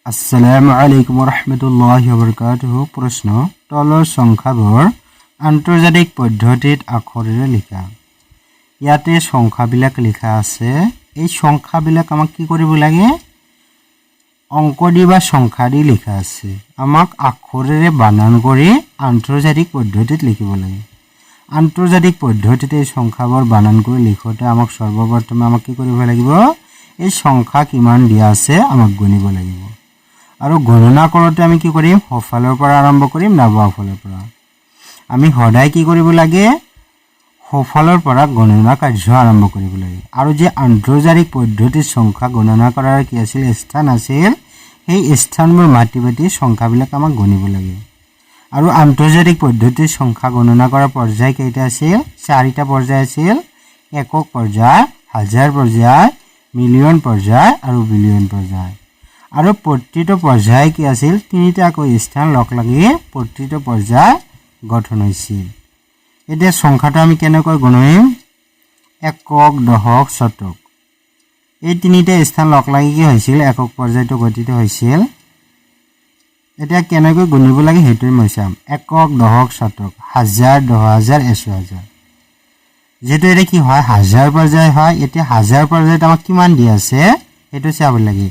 আসসালামু আলাইকুম ৰহমতুল্লাহি ওয়া বাৰাকাতুহু। প্ৰশ্ন, তলৰ সংখ্যাবোৰ আন্তৰ্জাতিক পদ্ধতিত আখৰেৰে লিখা। ইয়াতে সংখ্যাবিলাক লিখা আছে। এই সংখ্যাবিলাক আমাক কি কৰিব লাগে? অংক দি বা সংখ্যা দি লিখা আছে। আমাক আখৰেৰে বানান কৰি আন্তৰ্জাতিক পদ্ধতিত লিখিব লাগে। আন্তৰ্জাতিক পদ্ধতিতে এই সংখ্যাবোৰ বানান কৰি লিখোতে আমাক সৰ্বপ্ৰথমে আমাক কি কৰিব লাগিব? এই সংখ্যা কিমান দিয়া আছে আমাক গণিব লাগিব। আৰু গণনা কৰোঁতে আমি কি কৰিম? সোঁফালৰ পৰা আৰম্ভ কৰিম না বাওঁফালৰ পৰা? আমি সদায় কি কৰিব লাগে? সোঁফালৰ পৰা গণনা কাৰ্য আৰম্ভ কৰিব লাগে। আৰু যে আন্তৰ্জাতিক পদ্ধতিত সংখ্যা গণনা কৰাৰ কি আছিল? স্থান আছিল। সেই স্থানবোৰ মাতি মাতি সংখ্যাবিলাক আমাক গণিব লাগে। আৰু আন্তৰ্জাতিক পদ্ধতিৰ সংখ্যা গণনা কৰাৰ পৰ্যায় কেইটা আছিল? 4টা পৰ্যায় আছিল। একক পৰ্যায়, হাজাৰ পৰ্যায়, মিলিয়ন পৰ্যায় আৰু বিলিয়ন পৰ্যায়। আৰু প্ৰতিটো পৰ্যায় কি আছিল? 3টাকৈ স্থান লগ লাগি প্ৰতিটো পৰ্যায় গঠন হৈছিল। এতিয়া সংখ্যাটো আমি কেনেকৈ গণিম? একক, দশক, শতক এই 3টা স্থান লগ লাগি কি হৈছিল? একক পৰ্যায়টো গঠিত হৈছিল। এতিয়া কেনেকৈ গণিব লাগে সেইটোৱে মই চাম। একক, দশক, শতক, হাজাৰ, 10,000, 100,000। যেহেতু এটা কি হয়? হাজাৰ পৰ্যায় হয়। এতিয়া হাজাৰ পৰ্যায়ত আমাক কিমান দি আছে সেইটো চাব লাগে।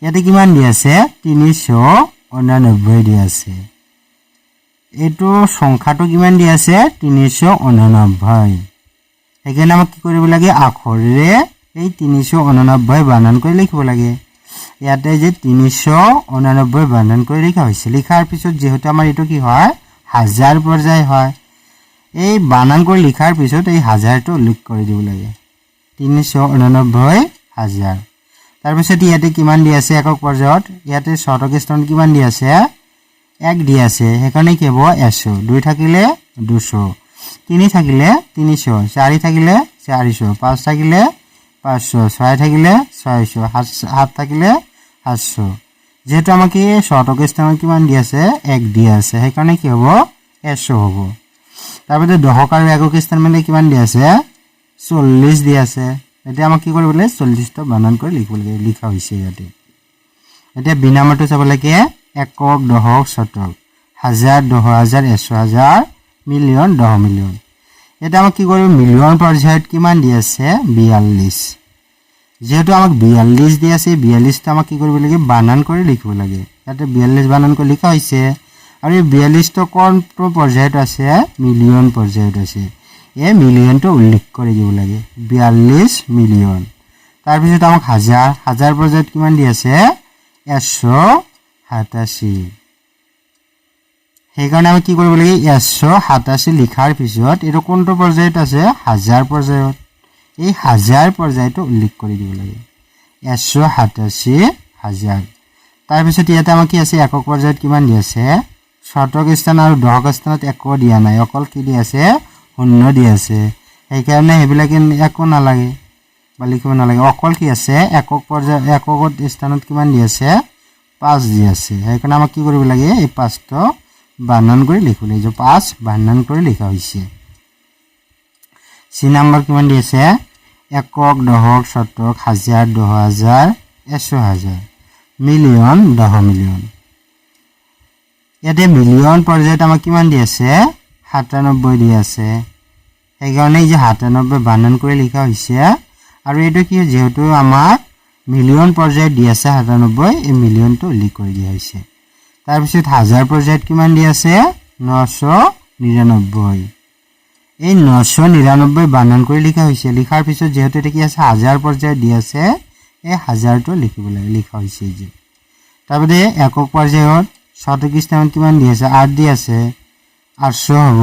ইয়াতে কিমান দি আছে? 389 দি আছে। এইটো সংখ্যাটো কিমান দি আছে? 389। সেইকাৰণে আমাক কি কৰিব লাগে? আখৰেৰে এই 389 বানান কৰি লিখিব লাগে। ইয়াতে যে 389 বানান কৰি লিখা হৈছে। লিখাৰ পিছত যেহেতু আমাৰ এইটো কি হয়? হাজাৰ পৰ্যায় হয়। এই বানান কৰি লিখাৰ পিছত এই হাজাৰটো উল্লেখ কৰি দিব লাগে। 389 হাজাৰ। তাৰপিছত ইয়াতে কিমান দি আছে? একক পৰ্যায়ত ইয়াতে শতক স্থানত কিমান দি আছে? 1 দি আছে। সেইকাৰণে কি হ'ব? 100। 2 থাকিলে 200, 3 থাকিলে 300, 4 থাকিলে 400, 5 থাকিলে 500, 6 থাকিলে 600, 7 থাকিলে 700। যেহেতু আমাকে শতক স্থানত কিমান দি আছে? 1 দি আছে। সেইকাৰণে কি হ'ব? 100 হ'ব। তাৰপিছত দশক আৰু একক স্থান মানে কিমান দি আছে? 40 দি আছে। এতিয়া আমাক কি কৰিব লাগে? 40টা বানান কৰি লিখিব লাগে। লিখা হৈছে ইয়াতে। এতিয়া বিনামটো চাব লাগে। একক, দশক, শতক, হাজাৰ, 10,000, 100,000, মিলিয়ন, 10 মিলিয়ন। এতিয়া আমাক কি কৰিব? মিলিয়ন পৰ্যায়ত কিমান দি আছে? 42। যেহেতু আমাক 42 দি আছে, 42টা আমাক কি কৰিব লাগে? বানান কৰি লিখিব লাগে। ইয়াতে 42 বানান কৰি লিখা হৈছে। আৰু এই 42টো কোনটো পৰ্যায়ত আছে? মিলিয়ন পৰ্যায়ত আছে। এই মিলিয়নটো উল্লেখ কৰি দিব লাগে। 42 মিলিয়ন। তাৰপিছত আমাক হাজাৰ, হাজাৰ পৰ্যায়ত কিমান দি আছে? 187। সেইকাৰণে আমি কি কৰিব লাগে? 187 লিখাৰ পিছত এইটো কোনটো পৰ্যায়ত আছে? হাজাৰ পৰ্যায়ত। এই হাজাৰ পৰ্যায়টো উল্লেখ কৰি দিব লাগে। 187 হাজাৰ। তাৰপিছত ইয়াতে আমাক কি আছে? একক পৰ্যায়ত কিমান দি আছে? শতক স্থান আৰু দশক স্থানত একো দিয়া নাই। অকল কি দি আছে? 0 দি আছে। সেইকাৰণে সেইবিলাক একো নালাগে বা লিখিব নালাগে। অকল কি আছে? একক পৰ্যায়, এককত স্থানত কিমান দি আছে? 5 দি আছে। সেইকাৰণে আমাক কি কৰিব লাগে? এই 5টো বানান কৰি লিখিব লাগিব। 5 বানান কৰি লিখা হৈছে। চি নম্বৰ কিমান দি আছে? একক, দশক, শতক, হাজাৰ, 10,000, 100,000, মিলিয়ন, 10 মিলিয়ন। ইয়াতে মিলিয়ন পৰ্যায়ত আমাক কিমান দি আছে? 97 দি আছে। সেইকাৰণে এই যে 97 বানান কৰি লিখা হৈছে। আৰু এইটো কি? যেহেতু আমাক মিলিয়ন পৰ্যায়ত দি আছে 97, এই মিলিয়নটো উল্লেখ কৰি দিয়া হৈছে। তাৰপিছত হাজাৰ পৰ্যায়ত কিমান দি আছে? 999। এই 999 বানান কৰি লিখা হৈছে। লিখাৰ পিছত যেহেতু এটা কি আছে? হাজাৰ পৰ্যায়ত দি আছে, এই হাজাৰটো লিখিব লাগে। লিখা হৈছে যে। তাৰপিছত একক পৰ্যায়ত শতক স্থানত কিমান দি আছে? 8 দি আছে। 800 হ'ব।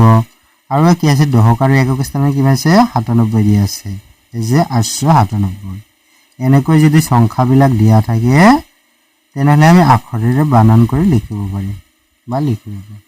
আৰু কি আছে? দশক আৰু একক স্থানত কিমান আছে? 97 দি আছে। এই যে 897। এনেকৈ যদি সংখ্যাবিলাক দিয়া থাকে তেনেহ'লে আমি আখৰেৰে বানান কৰি লিখিব পাৰিম বা লিখিব পাৰিম।